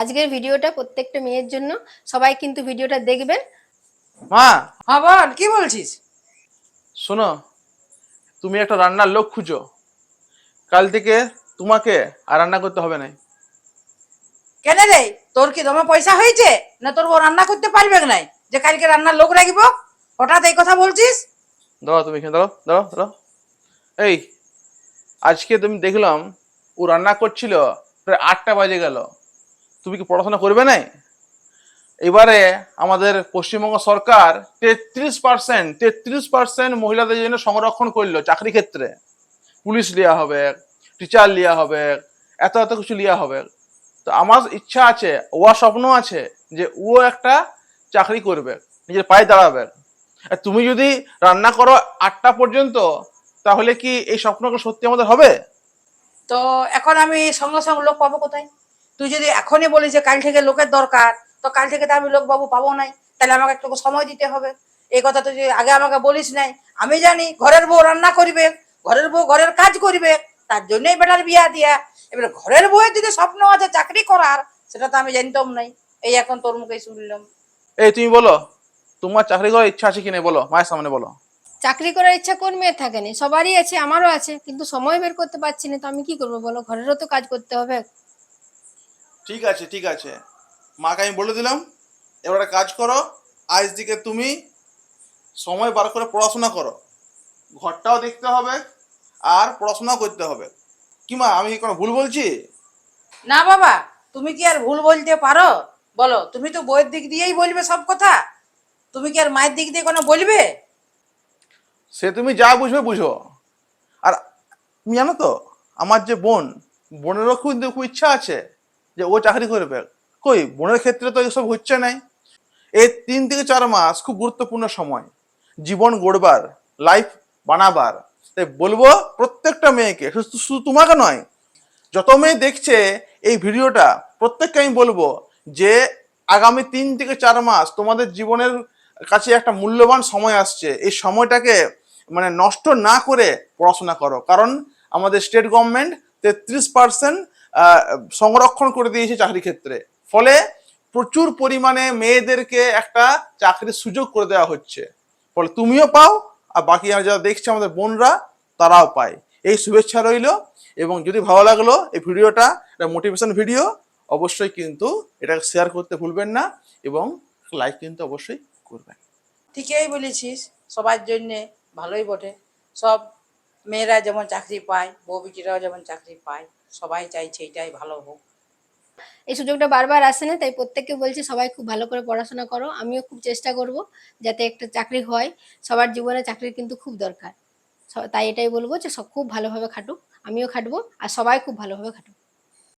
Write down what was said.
আজকের ভিডিওটা প্রত্যেকটা মেয়ের জন্য, সবাই কিন্তু ভিডিওটা দেখবেন। মা, হ্যাঁ বল, কি বলছিস? শোনো, তুমি একটা রান্নার লোক খুঁজো। কাল থেকে তোমাকে আর রান্না করতে হবে না। কেন রে, তোর কি দমে পয়সা হয়েছে না তোর ও রান্না করতে পারবে নাই যে কালকে রান্নার লোক রাখবো? হঠাৎ এই কথা বলছিস? দাঁড়াও, তুমি এখানে দাঁড়াও দাঁড়াও দাঁড়াও। এই, আজকে তুমি দেখলাম ও রান্না করছিল, প্রায় 8টা বাজে গেল। তুমি কি পড়াশোনা করবে না? এবারে আমাদের পশ্চিমবঙ্গ সরকার 33% মহিলাদের জন্য সংরক্ষণ করলো চাকরি ক্ষেত্রে। পুলিশ লিয়া হবে, টিচার লিয়া হবে, এত এত কিছু লিয়া হবে। তো আমার ইচ্ছা আছে, ও স্বপ্ন আছে যে ও একটা চাকরি করবে, নিজের পায়ে দাঁড়াবে। আর তুমি যদি রান্না করো 8টা পর্যন্ত, তাহলে কি এই স্বপ্নটা সত্যি আমাদের হবে? তো এখন আমি সঙ্গে সঙ্গে লোক পাবো কোথায়? তুই যদি এখনই বলিস যে কাল থেকে লোকের দরকার, তো কাল থেকে তো আমি লোক বাবু পাবো নাই, তাহলে আমাকে একটু সময় দিতে হবে। এই কথা তো যদি আগে আমাকে বলিস নাই, আমি জানি ঘরের বউ রান্না করবে, ঘরের বউ ঘরের কাজ করবে, তার জন্যই বেটার বিয়া দিয়া। এবার ঘরের বউয়ের যদি স্বপ্ন আছে চাকরি করার, সেটা তো আমি জানতাম নাই, এই এখন তোর মুখে শুনলাম। এই তুমি বলো, তোমার চাকরি করার ইচ্ছা আছে কিনা বলো, মায়ের সামনে বলো। চাকরি করার ইচ্ছা কোন মেয়ের থাকেনি? সবারই আছে, আমারও আছে, কিন্তু সময় বের করতে পারছি না। তো আমি কি করবো বলো? ঘরেরও তো কাজ করতে হবে। ঠিক আছে ঠিক আছে, মাকে আমি বলে দিলাম। এবারে কাজ করো, আজ দিকে তুমি সময় বার করে পড়াশোনা করো। ঘরটাও দেখতে হবে আর পড়াশোনাও করতে হবে। কি মা, আমি কি কোনো ভুল বলছি? না বাবা, তুমি কি আর ভুল বলতে পারো? বলো, তুমি তো বইয়ের দিক দিয়েই বলবে সব কথা, তুমি কি আর মায়ের দিক দিয়ে কোনো বলবে? সে তুমি যা বুঝবে বুঝো। আর তুমি জানো তো, আমার যে বোনেরও কিন্তু খুব ইচ্ছা আছে যে ও চাকরি করবে। কই, বোনের ক্ষেত্রে তো এসব হচ্ছে নাই। এই 3 থেকে 4 মাস খুব গুরুত্বপূর্ণ সময়, জীবন গড়বার, লাইফ বানাবার। তাই বলবো প্রত্যেকটা মেয়েকে, শুধু শুধু তোমাকে নয়, যত মেয়ে দেখছে এই ভিডিওটা, প্রত্যেককে আমি বলবো যে আগামী 3 থেকে 4 মাস তোমাদের জীবনের কাছে একটা মূল্যবান সময় আসছে। এই সময়টাকে মানে নষ্ট না করে পড়াশোনা করো, কারণ আমাদের স্টেট গভর্নমেন্ট 33% সংরক্ষণ করে দিয়েছে চাকরি ক্ষেত্রে। ফলে প্রচুর পরিমাণে মেয়েদেরকে একটা চাকরির সুযোগ করে দেওয়া হচ্ছে। ফলে তুমিও পাও, আর বাকি যারা দেখছে আমাদের বোনরা, তারাও পায়। এই শুভেচ্ছা রইল। এবং যদি ভালো লাগলো এই ভিডিওটা, এটা মোটিভেশন ভিডিও, অবশ্যই কিন্তু এটা শেয়ার করতে ভুলবেন না, এবং লাইক কিন্তু অবশ্যই করবেন। ঠিকই বলেছিস, সবার জন্যে ভালোই বটে। সব মেয়েরা যেমন চাকরি পায়, বউ বিটিরাও যেমন চাকরি পায়, সবাই চাইছে এটাই ভালো হোক। এই সুযোগটা বারবার আসে না, তাই প্রত্যেককে বলছি সবাই খুব ভালো করে পড়াশোনা করো। আমিও খুব চেষ্টা করব যাতে একটা চাকরি হয়। সবার জীবনে চাকরির কিন্তু খুব দরকার। তাই এটাই বলবো যে সব খুব ভালোভাবে খাটুক, আমিও খাটবো, আর সবাই খুব ভালোভাবে খাটুক।